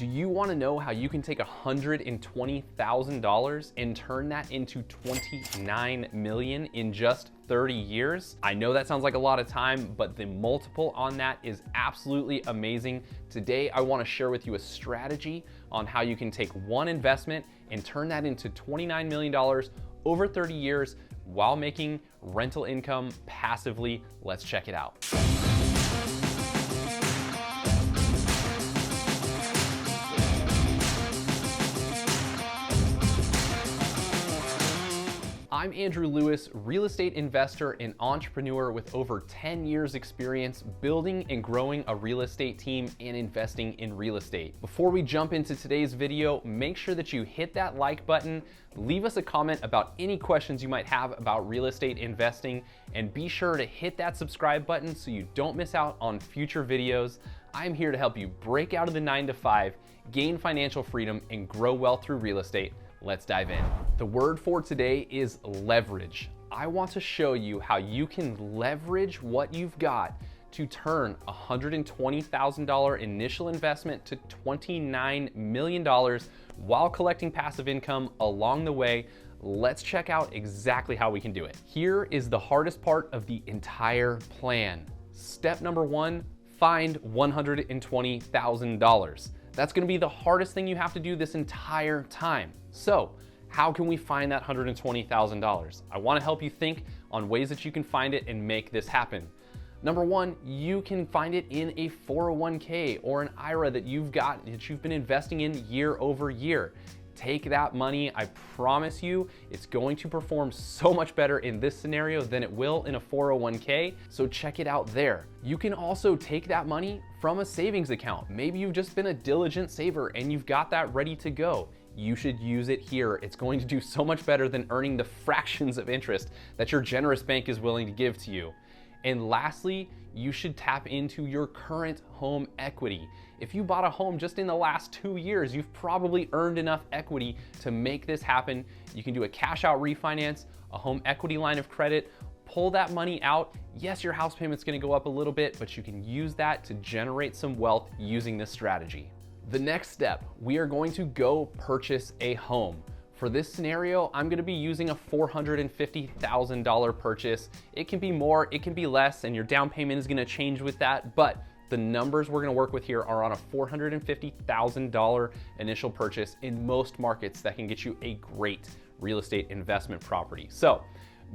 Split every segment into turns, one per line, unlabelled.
Do you want to know how you can take $120,000 and turn that into $29 million in just 30 years? I know that sounds like a lot of time, but the multiple on that is absolutely amazing. Today, I want to share with you a strategy on how you can take one investment and turn that into $29 million over 30 years while making rental income passively. Let's check it out. I'm Andrew Lewis, real estate investor and entrepreneur with over 10 years experience building and growing a real estate team and investing in real estate. Before we jump into today's video, make sure that you hit that like button, leave us a comment about any questions you might have about real estate investing, and be sure to hit that subscribe button so you don't miss out on future videos. I'm here to help you break out of the 9-to-5, gain financial freedom, and grow wealth through real estate. Let's dive in. The word for today is leverage. I want to show you how you can leverage what you've got to turn $120,000 initial investment to $29 million while collecting passive income along the way. Let's check out exactly how we can do it. Here is the hardest part of the entire plan. Step number one, find $120,000. That's gonna be the hardest thing you have to do this entire time. So, how can we find that $120,000? I wanna help you think on ways that you can find it and make this happen. Number one, you can find it in a 401k or an IRA that you've been investing in year over year. Take that money, I promise you, it's going to perform so much better in this scenario than it will in a 401k, so check it out there. You can also take that money from a savings account. Maybe you've just been a diligent saver and you've got that ready to go. You should use it here. It's going to do so much better than earning the fractions of interest that your generous bank is willing to give to you. And lastly, you should tap into your current home equity. If you bought a home just in the last 2 years, you've probably earned enough equity to make this happen. You can do a cash out refinance, a home equity line of credit, pull that money out. Yes, your house payment's gonna go up a little bit, but you can use that to generate some wealth using this strategy. The next step, we are going to go purchase a home. For this scenario, I'm gonna be using a $450,000 purchase. It can be more, it can be less, and your down payment is gonna change with that, but the numbers we're gonna work with here are on a $450,000 initial purchase in most markets that can get you a great real estate investment property. So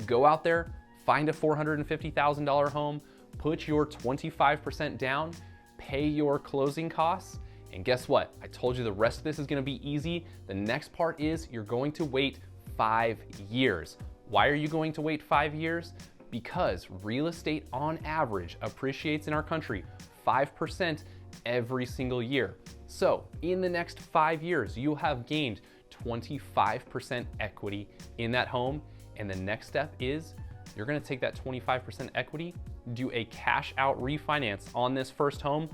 go out there, find a $450,000 home, put your 25% down, pay your closing costs, and guess what? I told you the rest of this is gonna be easy. The next part is you're going to wait 5 years. Why are you going to wait 5 years? Because real estate on average appreciates in our country 5% every single year. So in the next 5 years, you'll have gained 25% equity in that home. And the next step is you're gonna take that 25% equity, do a cash out refinance on this first home,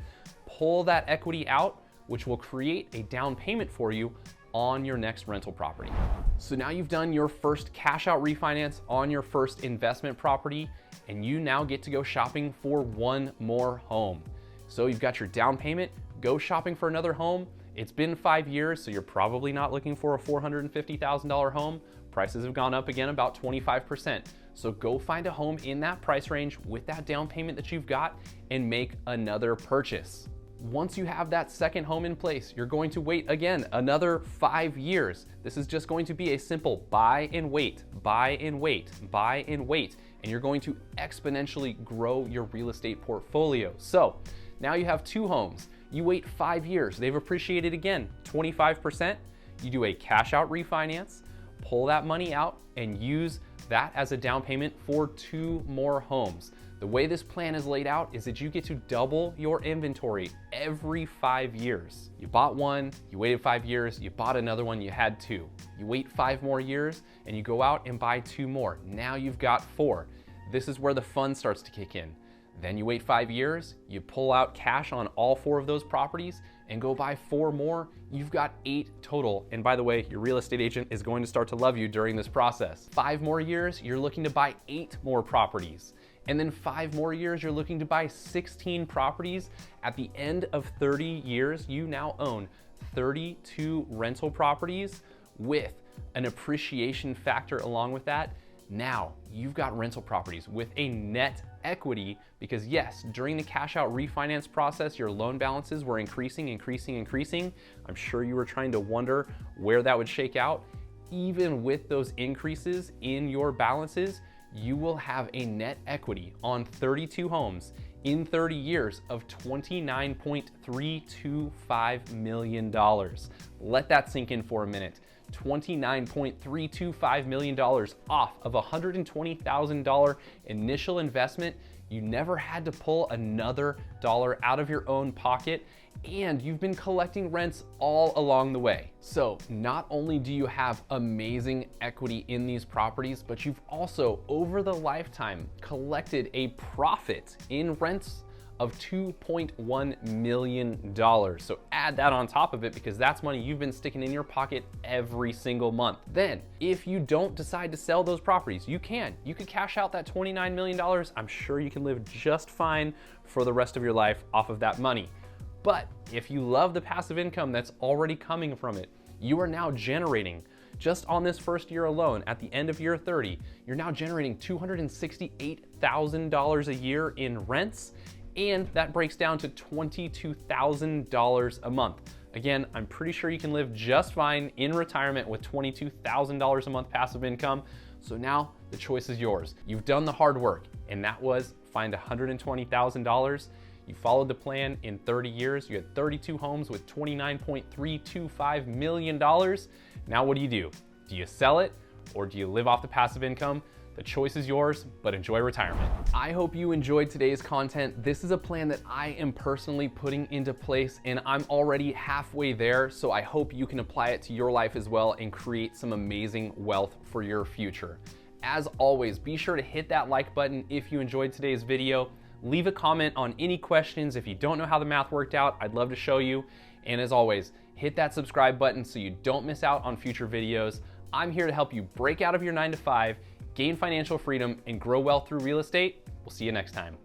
pull that equity out, which will create a down payment for you on your next rental property. So now you've done your first cash out refinance on your first investment property, and you now get to go shopping for one more home. So you've got your down payment, go shopping for another home. It's been 5 years, so you're probably not looking for a $450,000 home. Prices have gone up again about 25%. So go find a home in that price range with that down payment that you've got and make another purchase. Once you have that second home in place, you're going to wait again another 5 years. This is just going to be a simple buy and wait, buy and wait, buy and wait, and you're going to exponentially grow your real estate portfolio. So now you have 2 homes. You wait 5 years. They've appreciated again, 25%. You do a cash out refinance, pull that money out, and use that as a down payment for 2 more homes. The way this plan is laid out is that you get to double your inventory every 5 years. You bought one, you waited 5 years, you bought another one, you had 2. You wait 5 more years and you go out and buy 2 more. Now you've got 4. This is where the fun starts to kick in. Then you wait 5 years, you pull out cash on all 4 of those properties and go buy 4 more. You've got 8 total. And by the way, your real estate agent is going to start to love you during this process. 5 more years, you're looking to buy 8 more properties. And then 5 more years, you're looking to buy 16 properties. At the end of 30 years, you now own 32 rental properties with an appreciation factor along with that, now you've got rental properties with a net equity because yes, during the cash out refinance process, your loan balances were increasing. I'm sure you were trying to wonder where that would shake out. Even with those increases in your balances, you will have a net equity on 32 homes in 30 years of $29.325 million. Let that sink in for a minute. $29.325 million off of a $120,000 initial investment. You never had to pull another dollar out of your own pocket, and you've been collecting rents all along the way. So not only do you have amazing equity in these properties, but you've also, over the lifetime, collected a profit in rents of $2.1 million. So add that on top of it because that's money you've been sticking in your pocket every single month. Then, if you don't decide to sell those properties, you can. You could cash out that $29 million. I'm sure you can live just fine for the rest of your life off of that money. But if you love the passive income that's already coming from it, you are now generating, just on this first year alone, at the end of year 30, you're now generating $268,000 a year in rents, and that breaks down to $22,000 a month. Again, I'm pretty sure you can live just fine in retirement with $22,000 a month passive income. So now the choice is yours. You've done the hard work, and that was find $120,000. You followed the plan in 30 years. You had 32 homes with $29.325 million. Now what do? Do you sell it or do you live off the passive income? The choice is yours, but enjoy retirement. I hope you enjoyed today's content. This is a plan that I am personally putting into place, and I'm already halfway there, so I hope you can apply it to your life as well and create some amazing wealth for your future. As always, be sure to hit that like button if you enjoyed today's video. Leave a comment on any questions. If you don't know how the math worked out, I'd love to show you. And as always, hit that subscribe button so you don't miss out on future videos. I'm here to help you break out of your 9 to 5, gain financial freedom, and grow wealth through real estate. We'll see you next time.